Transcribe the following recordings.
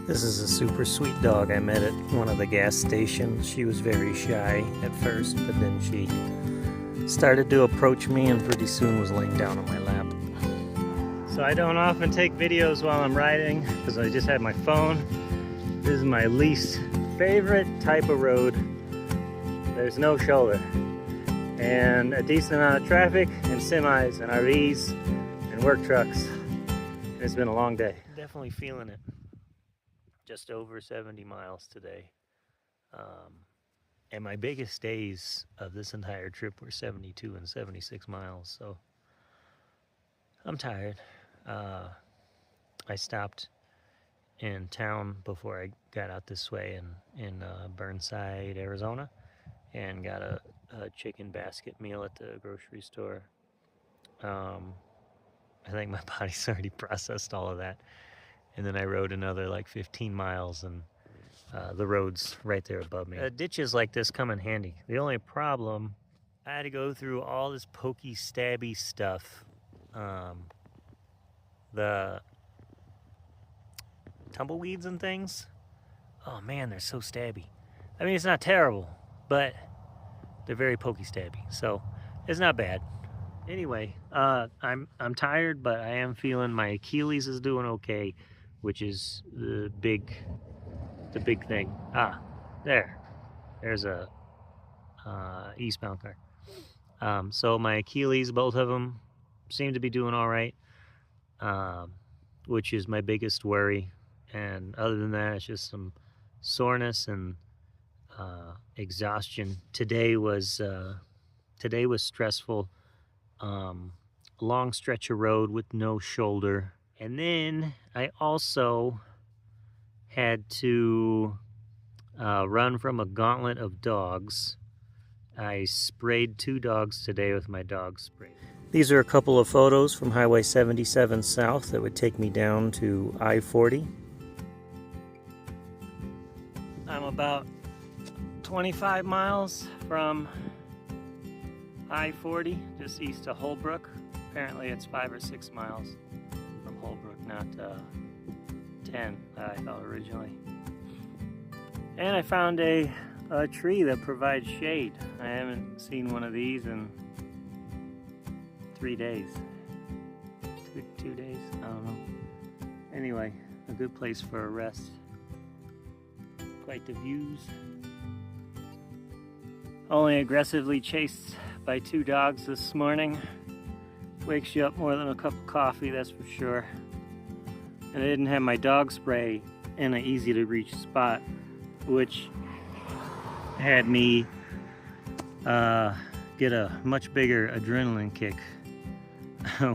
This is a super sweet dog I met at one of the gas stations. She was very shy at first, but then she started to approach me and pretty soon was laying down on my lap. So I don't often take videos while I'm riding because I just had my phone. This is my least favorite type of road. There's no shoulder and a decent amount of traffic and semis and RVs and work trucks. And it's been a long day. Definitely feeling it. Just over 70 miles today. And my biggest days of this entire trip were 72 and 76 miles, so I'm tired. I stopped in town before I got out this way in Burnside, Arizona, and got a chicken basket meal at the grocery store. I think my body's already processed all of that. And then I rode another like 15 miles, and the road's right there above me. Ditches like this come in handy. The only problem, I had to go through all this pokey, stabby stuff. The tumbleweeds and things, oh man, they're so stabby. I mean, it's not terrible, but they're very pokey, stabby, so it's not bad. Anyway, I'm tired, but I am feeling my Achilles is doing okay, which is the big thing. There's a eastbound car. So my Achilles, both of them, seem to be doing all right, which is my biggest worry. And other than that, it's just some soreness and exhaustion. Today was stressful. Long stretch of road with no shoulder. And then I also had to run from a gauntlet of dogs. I sprayed 2 dogs today with my dog spray. These are a couple of photos from Highway 77 South that would take me down to I-40. I'm about 25 miles from I-40, just east of Holbrook. Apparently it's 5 or 6 miles from Holbrook, not 10 that I thought originally. And I found a tree that provides shade. I haven't seen one of these in 3 days. 2 days? I don't know. Anyway, a good place for a rest. Quite the views. Only aggressively chased by 2 dogs this morning. Wakes you up more than a cup of coffee, that's for sure. And I didn't have my dog spray in an easy to reach spot, which had me get a much bigger adrenaline kick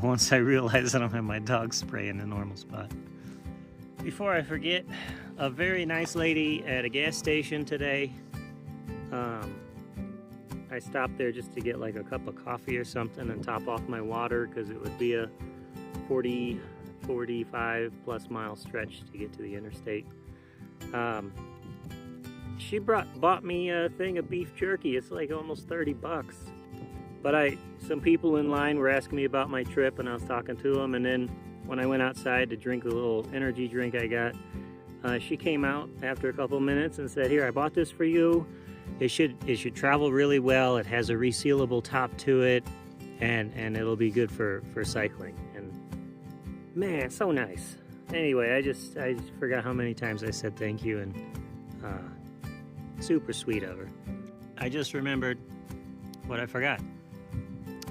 once I realized I don't have my dog spray in a normal spot. Before I forget, a very nice lady at a gas station today. I stopped there just to get like a cup of coffee or something and top off my water because it would be a 45 plus mile stretch to get to the interstate. She bought me a thing of beef jerky. It's like almost 30 bucks. But some people in line were asking me about my trip and I was talking to them, and then when I went outside to drink the little energy drink I got, she came out after a couple minutes and said, "Here, I bought this for you. It should travel really well. It has a resealable top to it, and it'll be good for cycling." And man, so nice. Anyway, I just forgot how many times I said thank you, and super sweet of her. I just remembered what I forgot.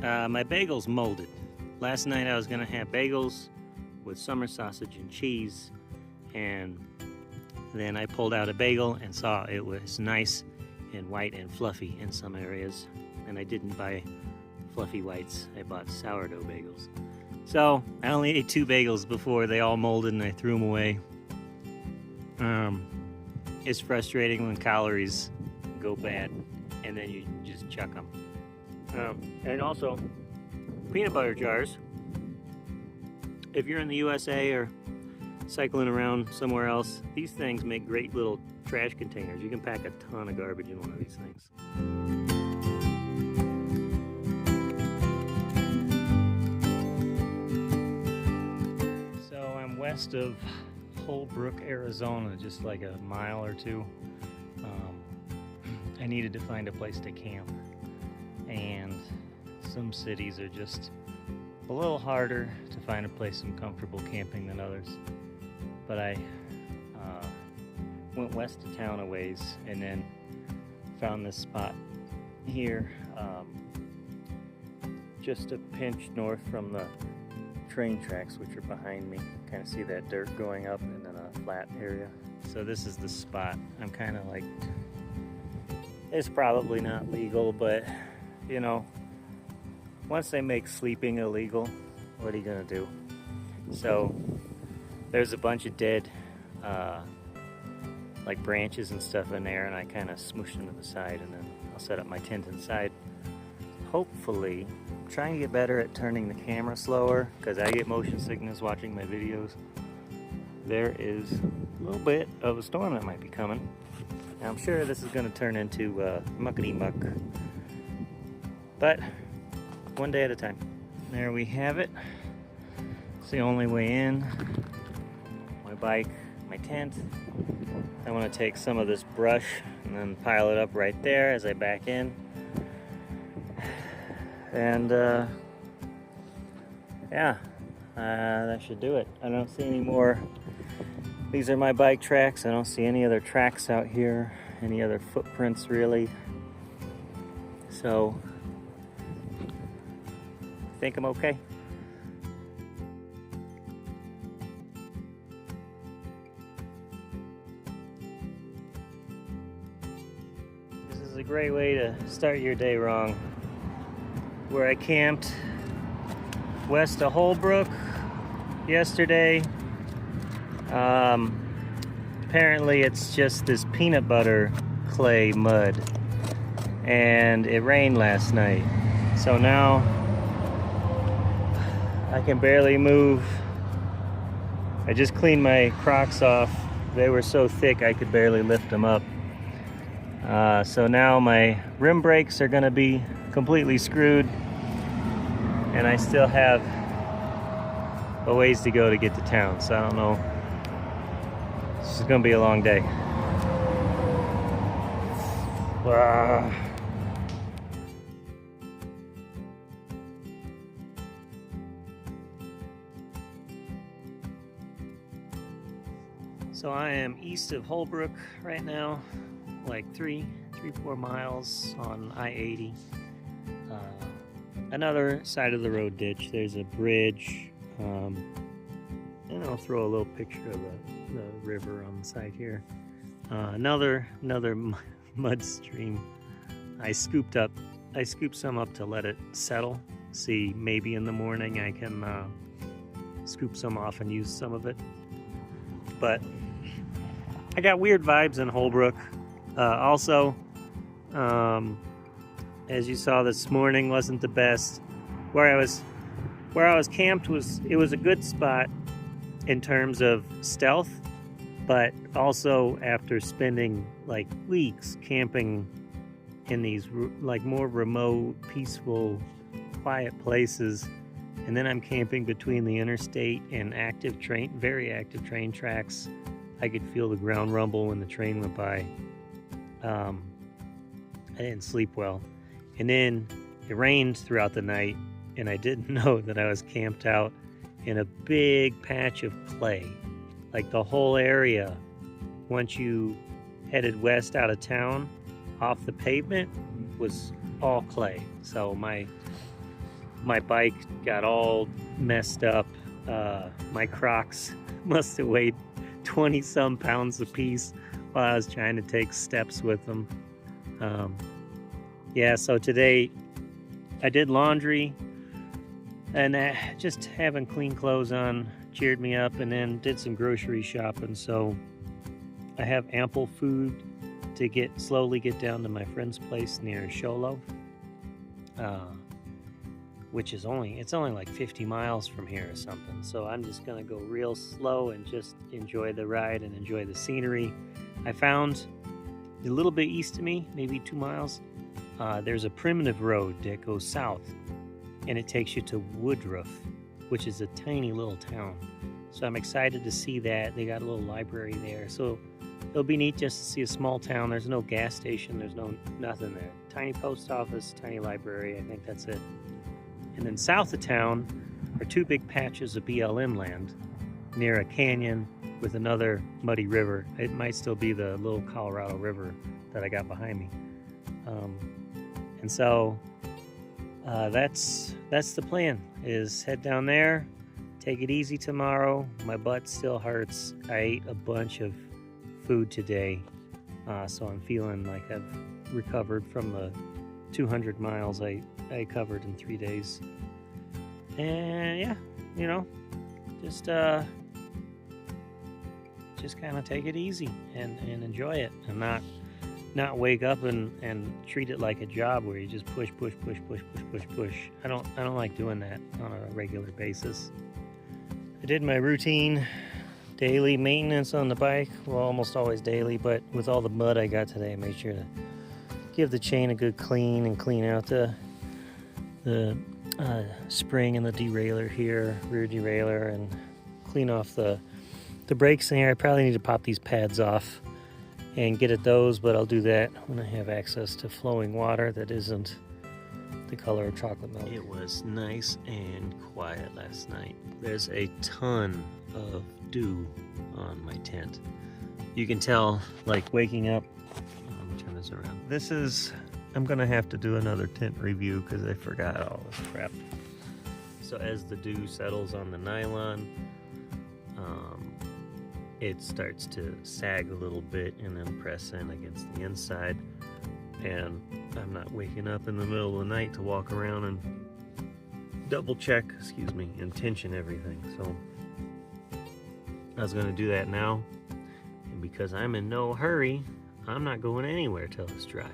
My bagels molded. Last night I was gonna have bagels with summer sausage and cheese, and then I pulled out a bagel and saw it was nice and white and fluffy in some areas, and I didn't buy fluffy whites. I bought sourdough bagels. So I only ate 2 bagels before they all molded and I threw them away. It's frustrating when calories go bad and then you just chuck them. And also, peanut butter jars. If you're in the USA or cycling around somewhere else, these things make great little trash containers. You can pack a ton of garbage in one of these things. So I'm west of Holbrook, Arizona, just like a mile or two. I needed to find a place to camp, and some cities are just a little harder to find a place some comfortable camping than others. But I went west of town a ways and then found this spot here, just a pinch north from the train tracks, which are behind me. Kind of see that dirt going up and then a flat area. So this is the spot. I'm kind of like, it's probably not legal, but you know, once they make sleeping illegal, what are you gonna do? So there's a bunch of dead like branches and stuff in there, and I kind of smooshed them to the side, and then I'll set up my tent inside. Hopefully, I'm trying to get better at turning the camera slower because I get motion sickness watching my videos. There is a little bit of a storm that might be coming. Now, I'm sure this is going to turn into muckety muck, but one day at a time. There we have it. It's the only way in. My bike, my tent. I want to take some of this brush and then pile it up right there as I back in. And yeah, that should do it. I don't see any more. These are my bike tracks. I don't see any other tracks out here, any other footprints really. So I think I'm okay. This is a great way to start your day wrong. Where I camped west of Holbrook yesterday. Apparently it's just this peanut butter clay mud, and it rained last night. So now I can barely move. I just cleaned my Crocs off. They were so thick I could barely lift them up. So now my rim brakes are gonna be completely screwed, and I still have a ways to go to get to town, so I don't know. This is gonna be a long day. So I am east of Holbrook right now, like 3-4 miles on I-80. Another side of the road ditch. There's a bridge, and I'll throw a little picture of the river on the side here. Another mud stream. I scooped some up to let it settle. See, maybe in the morning I can scoop some off and use some of it. But I got weird vibes in Holbrook. Also, as you saw this morning, wasn't the best. Where I was camped was a good spot in terms of stealth, but also after spending like weeks camping in these like more remote, peaceful, quiet places, and then I'm camping between the interstate and very active train tracks. I could feel the ground rumble when the train went by. I didn't sleep well. And then it rained throughout the night, and I didn't know that I was camped out in a big patch of clay. Like the whole area, once you headed west out of town, off the pavement, was all clay. So my bike got all messed up. My Crocs must have weighed 20-some pounds apiece while I was trying to take steps with them. Yeah, so today I did laundry, and just having clean clothes on cheered me up, and then did some grocery shopping. So I have ample food to slowly get down to my friend's place near Sholo, which is only like 50 miles from here or something. So I'm just gonna go real slow and just enjoy the ride and enjoy the scenery. I found a little bit east of me, maybe 2 miles, there's a primitive road that goes south, and it takes you to Woodruff, which is a tiny little town. So I'm excited to see that. They got a little library there. So it'll be neat just to see a small town. There's no gas station. There's nothing there. Tiny post office, tiny library. I think that's it. And then south of town are two big patches of BLM land near a canyon with another muddy river. It might still be the little Colorado River that I got behind me. And so that's the plan, is head down there, take it easy tomorrow. My butt still hurts. I ate a bunch of food today, so I'm feeling like I've recovered from the 200 miles I covered in 3 days. And yeah, you know, just kind of take it easy and enjoy it, and not wake up and treat it like a job where you just push. I don't like doing that on a regular basis. I did my routine daily maintenance on the bike, well, almost always daily, but with all the mud I got today, I made sure to give the chain a good clean and clean out the spring and the derailleur here, rear derailleur, and clean off the brakes in here. I probably need to pop these pads off and get at those, but I'll do that when I have access to flowing water that isn't the color of chocolate milk. It was nice and quiet last night. There's a ton of dew on my tent. You can tell, like, waking up. Let me turn this around. I'm gonna have to do another tent review because I forgot all this crap. So as the dew settles on the nylon, it starts to sag a little bit and then press in against the inside. And I'm not waking up in the middle of the night to walk around and double check, and tension everything. So I was gonna do that now. And because I'm in no hurry, I'm not going anywhere till it's dry.